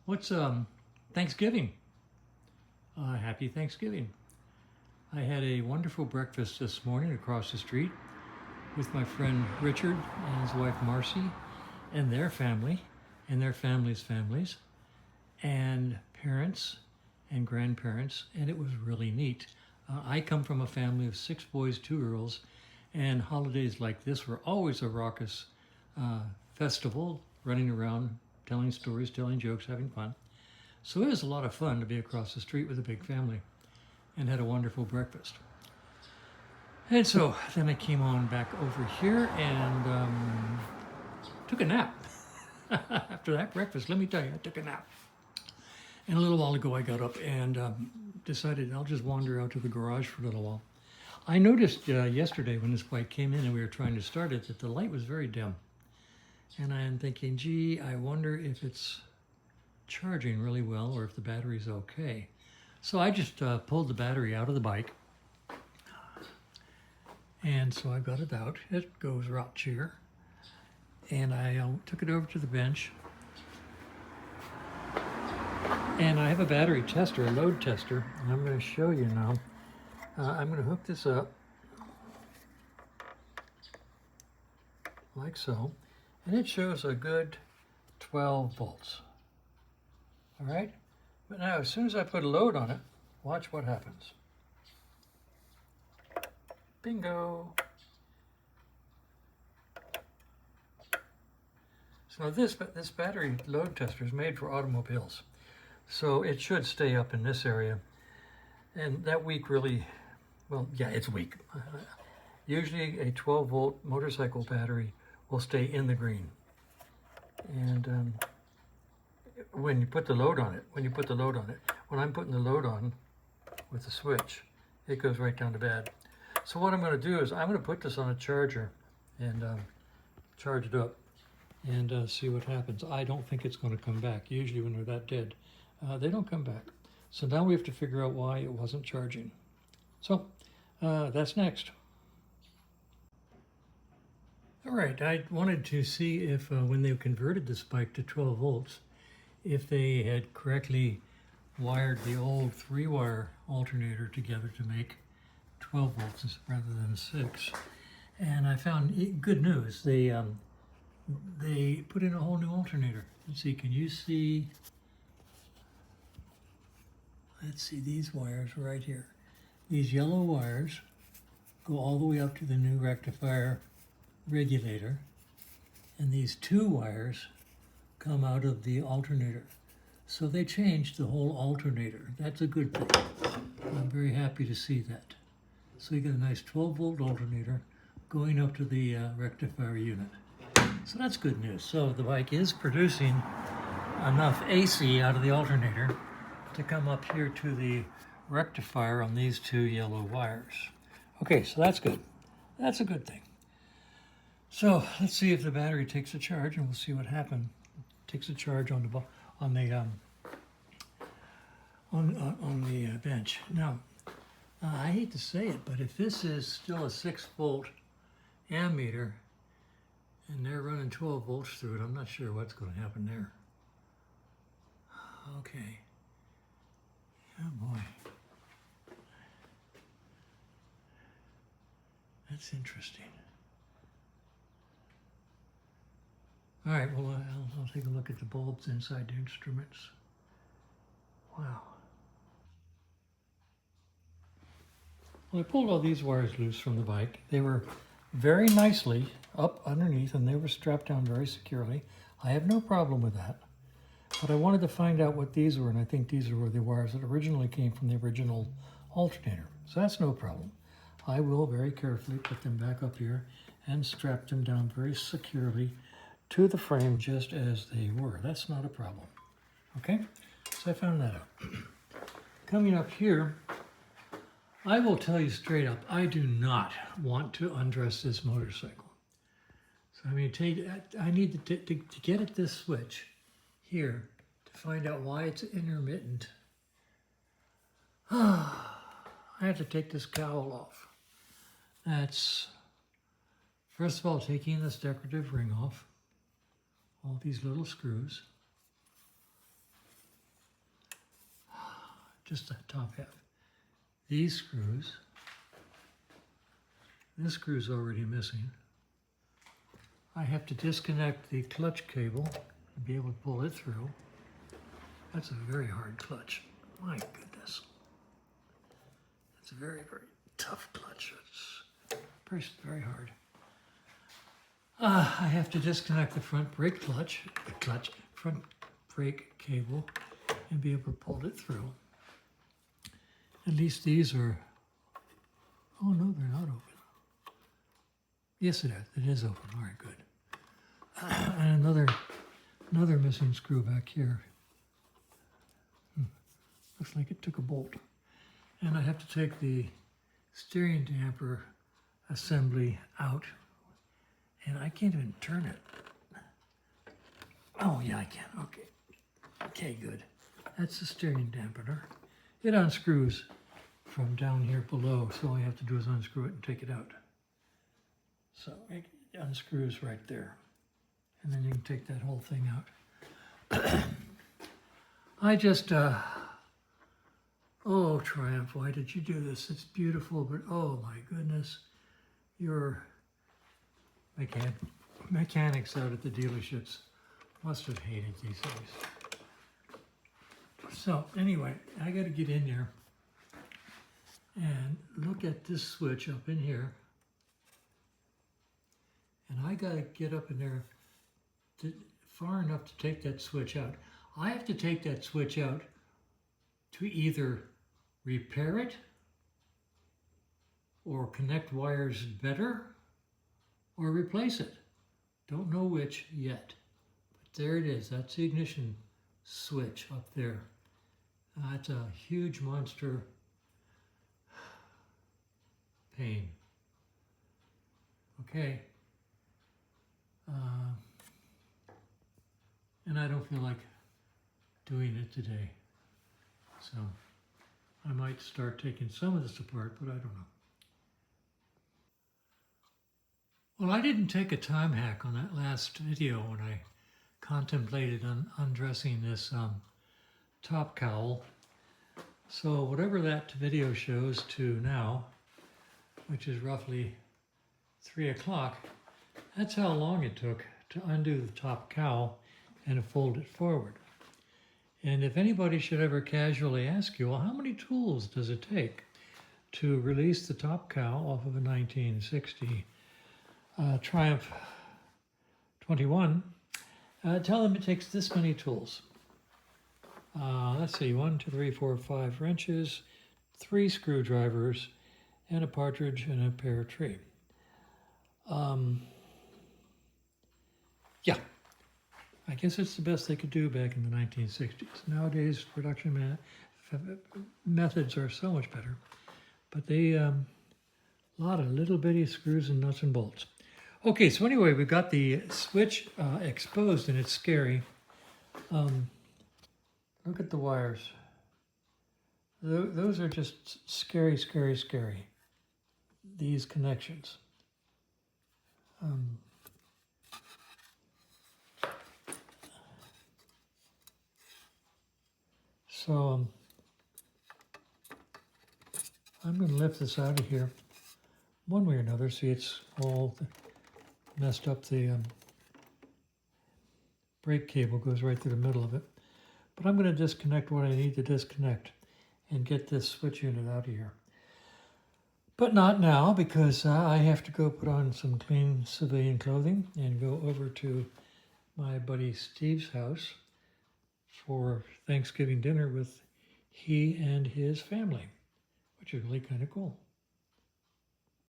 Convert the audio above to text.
What's Thanksgiving? Happy Thanksgiving. I had a wonderful breakfast this morning across the street with my friend Richard and his wife Marcy and their family and their families and parents and grandparents, and it was really neat. I come from a family of 6 boys, 2 girls, and holidays like this were always a raucous festival, running around, telling stories, telling jokes, having fun. So it was a lot of fun to be across the street with a big family and had a wonderful breakfast. And so then I came on back over here and took a nap. After that breakfast, let me tell you, I took a nap. And a little while ago I got up and decided I'll just wander out to the garage for a little while. I noticed yesterday when this bike came in and we were trying to start it that the light was very dim. And I'm thinking, gee, I wonder if it's charging really well or if the battery's okay. So I just pulled the battery out of the bike. And so I got it out. It goes right here. And I took it over to the bench. And I have a battery tester, a load tester, and I'm going to show you now. I'm going to hook this up like so. And it shows a good 12 volts. All right? But now, as soon as I put a load on it, watch what happens. Bingo! So this battery load tester is made for automobiles. So it should stay up in this area. And that weak really, well, yeah, it's weak. Usually a 12 volt motorcycle battery will stay in the green. And when you put the load on it, when I'm putting the load on with the switch, it goes right down to bad. So what I'm going to do is I'm going to put this on a charger and charge it up and see what happens. I don't think it's going to come back. Usually when they're that dead, they don't come back. So now we have to figure out why it wasn't charging. So that's next. All right, I wanted to see if when they converted this bike to 12 volts, if they had correctly wired the old 3-wire alternator together to make 12 volts rather than 6. And I found good news. They put in a whole new alternator. Let's see, can you see? Let's see these wires right here. These yellow wires go all the way up to the new rectifier regulator, and these 2 wires come out of the alternator. So they changed the whole alternator. That's a good thing. I'm very happy to see that. So you get a nice 12 volt alternator going up to the rectifier unit. So that's good news. So the bike is producing enough AC out of the alternator to come up here to the rectifier on these 2 yellow wires. Okay, so that's good. That's a good thing. So let's see if the battery takes a charge, and we'll see what happens. It takes a charge on the bench. Now, I hate to say it, but if this is still a 6 volt ammeter and they're running 12 volts through it, I'm not sure what's going to happen there. Okay. Oh boy. That's interesting. All right, well, I'll take a look at the bulbs inside the instruments. Wow. Well, I pulled all these wires loose from the bike. They were very nicely up underneath and they were strapped down very securely. I have no problem with that. But I wanted to find out what these were, and I think these were the wires that originally came from the original alternator. So that's no problem. I will very carefully put them back up here and strap them down very securely to the frame just as they were. That's not a problem. Okay, so I found that out. Coming up here, I will tell you straight up, I do not want to undress this motorcycle. So I need to get at this switch here to find out why it's intermittent. I have to take this cowl off. That's, first of all, taking this decorative ring off, all these little screws. just the top half. These screws, this screw's already missing. I have to disconnect the clutch cable and be able to pull it through. That's a very hard clutch. My goodness. It's a very, very tough clutch. It's very hard. I have to disconnect the front brake clutch, front brake cable, and be able to pull it through. At least these are, oh no, they're not open. Yes, it is open. All right, good. And another missing screw back here. Looks like it took a bolt. And I have to take the steering damper assembly out. And I can't even turn it. Oh, yeah, I can. Okay. Okay, good. That's the steering dampener. It unscrews from down here below, so all you have to do is unscrew it and take it out. So it unscrews right there. And then you can take that whole thing out. I just, oh, Triumph, why did you do this? It's beautiful, but oh my goodness, your mechanics out at the dealerships must have hated these things. So anyway, I got to get in there and look at this switch up in here. And I got to get up in there far enough to take that switch out. I have to take that switch out to either repair it or connect wires better or replace it. Don't know which yet. But there it is. That's the ignition switch up there. That's a huge monster pain. Okay. And I don't feel like doing it today. So I might start taking some of this apart, but I don't know. Well, I didn't take a time hack on that last video when I contemplated undressing this top cowl. So whatever that video shows to now, which is roughly 3 o'clock, that's how long it took to undo the top cowl and to fold it forward. And if anybody should ever casually ask you, well, how many tools does it take to release the top cowl off of a 1960 Triumph 21, tell them it takes this many tools. Let's see, 1, 2, 3, 4, 5 wrenches, 3 screwdrivers, and a partridge and a pear tree. Yeah, I guess it's the best they could do back in the 1960s. Nowadays, production methods are so much better, but they, a lot of little bitty screws and nuts and bolts. Okay, so anyway, we've got the switch exposed, and it's scary. Look at the wires. Those are just scary, scary, scary. These connections. So I'm going to lift this out of here one way or another. See, it's all messed up. The brake cable goes right through the middle of it. But I'm going to disconnect what I need to disconnect and get this switch unit out of here. But not now, because I have to go put on some clean civilian clothing and go over to my buddy Steve's house for Thanksgiving dinner with he and his family, which is really kind of cool.